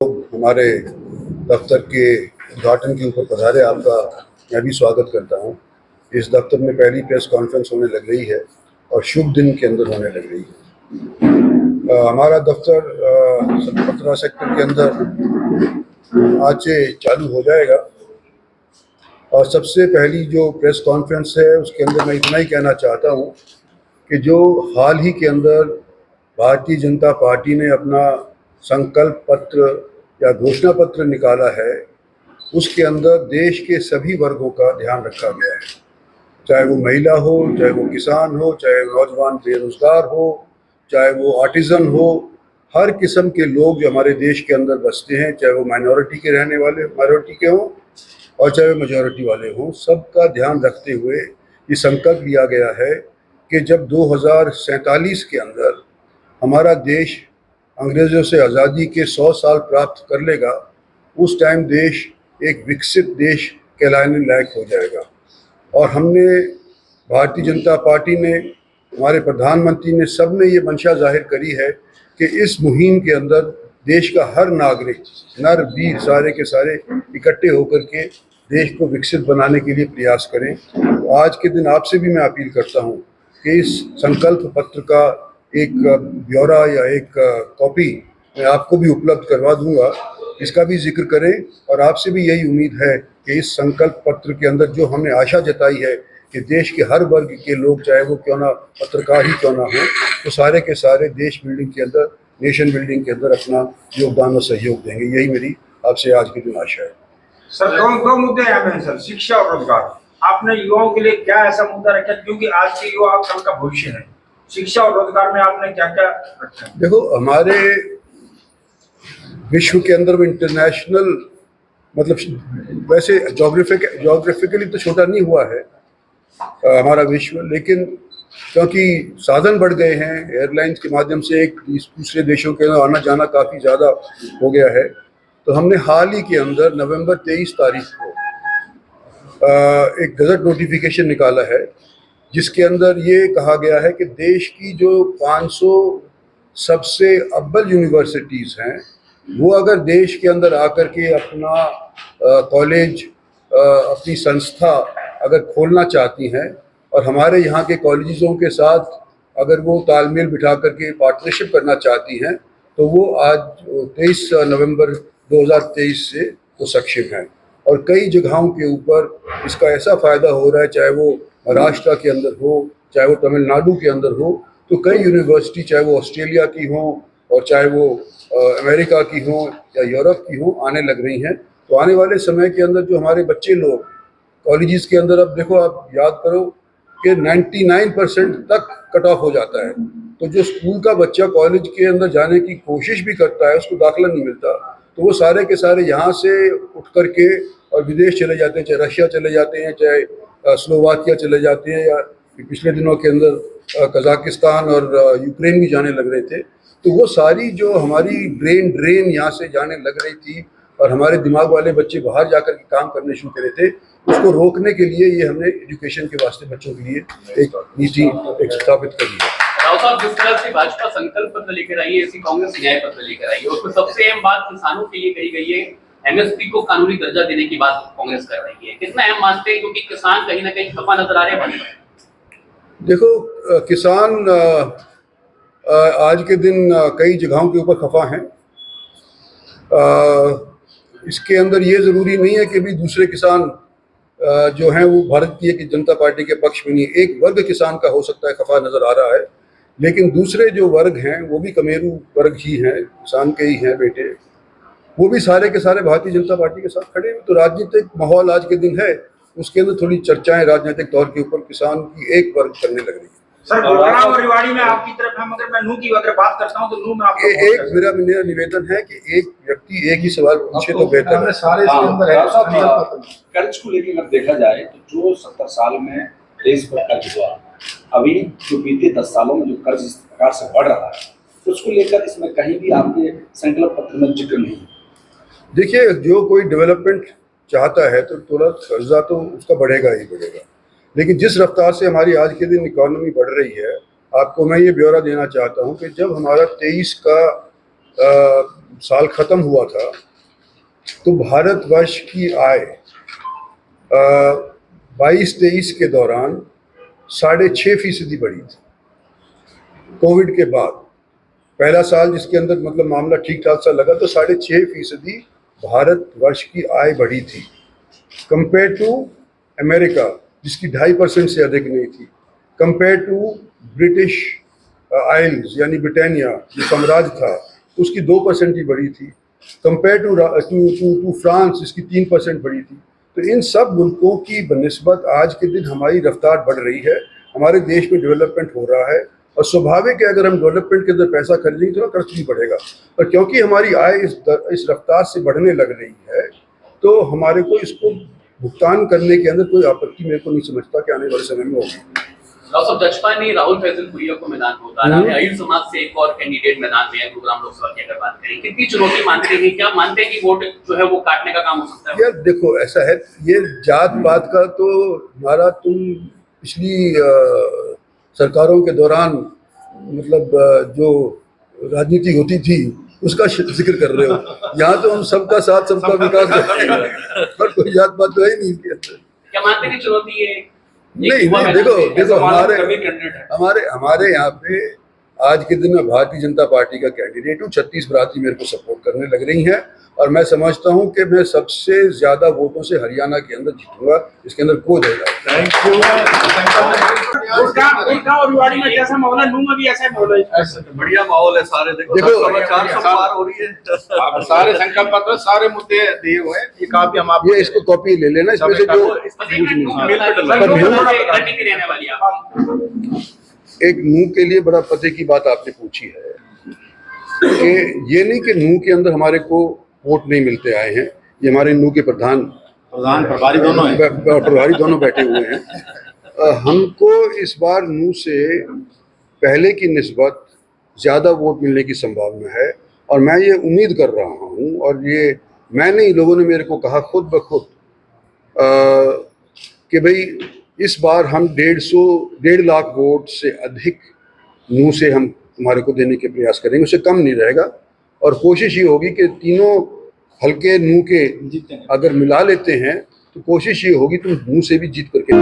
हमारे दफ्तर के उद्घाटन के ऊपर पधारे, आपका मैं भी स्वागत करता हूं। इस दफ्तर में पहली प्रेस कॉन्फ्रेंस होने लग रही है और शुभ दिन के अंदर होने लग रही है। हमारा दफ्तर 15 सेक्टर के अंदर आज से चालू हो जाएगा और सबसे पहली जो प्रेस कॉन्फ्रेंस है उसके अंदर मैं इतना ही कहना चाहता हूं कि जो हाल ही के अंदर भारतीय जनता पार्टी ने अपना संकल्प पत्र या घोषणा पत्र निकाला है, उसके अंदर देश के सभी वर्गों का ध्यान रखा गया है। चाहे वो महिला हो, चाहे वो किसान हो, चाहे नौजवान बेरोजगार हो, चाहे वो आर्टिजन हो, हर किस्म के लोग जो हमारे देश के अंदर बसते हैं, चाहे वो माइनॉरिटी के रहने वाले माइनॉरिटी के हों और चाहे वो मेजॉरिटी वाले हों, सबका ध्यान रखते हुए ये संकल्प लिया गया है कि जब 2047 के अंदर हमारा देश अंग्रेज़ों से आज़ादी के 100 साल प्राप्त कर लेगा, उस टाइम देश एक विकसित देश कहलाने लायक हो जाएगा। और हमने, भारतीय जनता पार्टी ने, हमारे प्रधानमंत्री ने, सब ने ये मंशा जाहिर करी है कि इस मुहिम के अंदर देश का हर नागरिक, नर वीर सारे के सारे इकट्ठे होकर के देश को विकसित बनाने के लिए प्रयास करें। तो आज के दिन आपसे भी मैं अपील करता हूँ कि इस संकल्प पत्र का एक ब्यौरा या एक कॉपी मैं आपको भी उपलब्ध करवा दूंगा, इसका भी जिक्र करें। और आपसे भी यही उम्मीद है कि इस संकल्प पत्र के अंदर जो हमने आशा जताई है कि देश के हर वर्ग के लोग, चाहे वो क्यों ना पत्रकार ही क्यों ना हो, तो सारे के सारे देश बिल्डिंग के अंदर, नेशन बिल्डिंग के अंदर अपना योगदान और सहयोग देंगे। यही मेरी आपसे आज के दिन आशा है। सर, दो मुद्दे हैं सर, शिक्षा और रोजगार। आपने युवाओं के लिए क्या ऐसा मुद्दा रखा, क्योंकि आज के युवा कल का भविष्य है? शिक्षा और रोजगार में आपने क्या क्या रखा? देखो, हमारे विश्व के अंदर इंटरनेशनल, मतलब वैसे जोग्राफिकली तो छोटा नहीं हुआ है हमारा विश्व, लेकिन क्योंकि साधन बढ़ गए हैं, एयरलाइंस के माध्यम से एक दूसरे देशों के अंदर आना जाना काफ़ी ज़्यादा हो गया है, तो हमने हाल ही के अंदर नवंबर 23 तारीख को एक गजट नोटिफिकेशन निकाला है, जिसके अंदर ये कहा गया है कि देश की जो 500 सबसे अव्वल यूनिवर्सिटीज़ हैं, वो अगर देश के अंदर आकर के अपना कॉलेज, अपनी संस्था अगर खोलना चाहती हैं और हमारे यहाँ के कॉलेजों के साथ अगर वो तालमेल बिठा करके पार्टनरशिप करना चाहती हैं, तो वो आज 23 नवंबर 2023 से वो सक्षम हैं। और कई जगहों के ऊपर इसका ऐसा फ़ायदा हो रहा है, चाहे वो महाराष्ट्र के अंदर हो, चाहे वो तमिलनाडु के अंदर हो, तो कई यूनिवर्सिटी, चाहे वो ऑस्ट्रेलिया की हो और चाहे वो अमेरिका की हो या यूरोप की हो, आने लग रही हैं। तो आने वाले समय के अंदर जो हमारे बच्चे लोग कॉलेजेस के अंदर, अब देखो, आप याद करो कि 99% तक कट ऑफ हो जाता है, तो जो स्कूल का बच्चा कॉलेज के अंदर जाने की कोशिश भी करता है, उसको दाखिला नहीं मिलता, तो वो सारे के सारे यहाँ से उठ करके और विदेश चले जाते हैं, चाहे रशिया चले जाते हैं, चाहे स्लोवाकिया चले जाते हैं, या पिछले दिनों के अंदर कजाकिस्तान और यूक्रेन भी जाने लग रहे थे। तो वो सारी जो हमारी ब्रेन ड्रेन यहाँ से जाने लग रही थी और हमारे दिमाग वाले बच्चे बाहर जाकर के काम करने शुरू करे थे, उसको रोकने के लिए ये हमने एजुकेशन के वास्ते बच्चों के लिए एक नीति एक स्थापित करी है। राव साहब, जिस तरह से भाजपा संकल्प पत्र लेकर आई है, ऐसी कांग्रेस न्याय पत्र लेकर आई है, उसमें सबसे अहम बात किसानों के लिए कही गई है, एमएसपी को कानूनी दर्जा देने की बात कांग्रेस कर रही है। कितना अहम मानते हैं, क्योंकि किसान कहीं ना कहीं खफा नजर आ रहे हैं? देखो, किसान आज के दिन कई जगहों के ऊपर खफा हैं। इसके अंदर ये ज़रूरी नहीं है कि भी दूसरे किसान जो हैं वो भारतीय की जनता पार्टी के पक्ष में नहीं। एक वर्ग किसान का हो सकता है खफा नज़र आ रहा है, लेकिन दूसरे जो वर्ग हैं वो भी कमेरू वर्ग ही हैं, किसान के ही हैं बेटे, वो भी सारे के सारे भारतीय जनता पार्टी के साथ खड़े हैं। तो राजनीतिक माहौल आज के दिन है, उसके अंदर थोड़ी चर्चाएं राजनीतिक तौर के ऊपर किसान की एक वर्ग करने लग रही है। सर, गुड़गांव और रेवाड़ी में आपकी तरफ है, मगर मैं नूह की अगर बात करता हूं तो नूह में आपको एक मेरा निवेदन है कि एक व्यक्ति एक ही सवाल पूछे तो बेहतर है। सारे कर्ज को लेकर अगर देखा जाए तो जो 70 साल में देश पर कर्ज हुआ, अभी जो बीते 10 सालों में जो कर्ज इस प्रकार से बढ़ रहा है, तो उसको लेकर इसमें कहीं भी आपके संकल्प पत्र में जिक्र नहीं। देखिए, जो कोई डेवलपमेंट चाहता है तो थोड़ा कर्जा तो उसका बढ़ेगा ही बढ़ेगा, लेकिन जिस रफ्तार से हमारी आज के दिन इकॉनमी बढ़ रही है, आपको मैं ये ब्यौरा देना चाहता हूँ कि जब हमारा 23 का साल ख़त्म हुआ था तो भारतवर्ष की आय 22-23 के दौरान 6.5% बढ़ी थी। कोविड के बाद पहला साल जिसके अंदर मतलब मामला ठीक ठाक सा लगा तो 6.5% भारतवर्ष की आय बढ़ी थी कंपेयर टू अमेरिका जिसकी 2.5% से अधिक नहीं थी, कंपेयर टू ब्रिटिश आइल्स यानी ब्रिटानिया जो साम्राज्य था उसकी 2% ही बढ़ी थी, कंपेयर टू फ्रांस जिसकी 3% बढ़ी थी। तो इन सब मुल्कों की बनिस्बत आज के दिन हमारी रफ्तार बढ़ रही है, हमारे देश में डेवलपमेंट हो रहा है और स्वाभाविक है अगर हम डेवलपमेंट के अंदर पैसा खरीदेंगे तो खर्च भी बढ़ेगा। और क्योंकि हमारी आय इस रफ्तार से बढ़ने लग रही है तो हमारे को इसको भुगतान करने के अंदर कोई आपत्ति मेरे को नहीं समझता कि आने वाले समय में होगी। डॉक्टर जजपा ने राहुल फैजल पुरिया को मैदान में उतारा है, आयु समाज से एक और कैंडिडेट मैदान में है गुरुग्राम लोकसभा की अगर बात करें, कितनी चुनौती मानते हैं, क्या मानते हैं कि वोट जो है वो काटने का काम हो सकता है? यार देखो ऐसा है, ये जात पात का तो हमारा तुम पिछली सरकारों के दौरान मतलब जो राजनीति होती थी उसका जिक्र कर रहे हो। यहाँ तो हम सबका साथ सबका विकास पर कोई जात पात तो है ही नहीं। क्या मानते हैं कि चुनौती है? नहीं देखो हमारे यहाँ पे आज के दिन में भारतीय जनता पार्टी का कैंडिडेट हूँ, 36 बरादरी मेरे को सपोर्ट करने लग रही हैं और मैं समझता हूँ कि मैं सबसे ज्यादा वोटों से हरियाणा के अंदर जीतूंगा, इसके अंदर कोई दो थैंक यू। और रिवाड़ी में जैसा माहौल है, नूं में भी ऐसा माहौल है, बढ़िया माहौल है। सारे देखो 400 पार हो रही है, सारे संकल्प पत्र सारे मुद्दे दिए हुए हैं। ये काफी हम आपको ये इसको कॉपी ले लेना, इसमें से जो एक नूह के लिए बड़ा पते की बात आपने पूछी है कि ये नहीं कि नूह के अंदर हमारे को वोट नहीं मिलते आए हैं, ये हमारे नूह के प्रधान प्रभारी दोनों हैं, प्रभारी दोनों बैठे हुए हैं। हमको इस बार नूह से पहले की निस्बत ज़्यादा वोट मिलने की संभावना है और मैं ये उम्मीद कर रहा हूँ और ये मैं नहीं, लोगों ने मेरे को कहा खुद ब खुद कि भाई इस बार हम 1.5 लाख वोट से अधिक नूह से हम हमारे को देने के प्रयास करेंगे, उससे कम नहीं रहेगा। और कोशिश ये होगी कि तीनों हल्के नूह के अगर मिला लेते हैं तो कोशिश ये होगी तुम नूह से भी जीत करके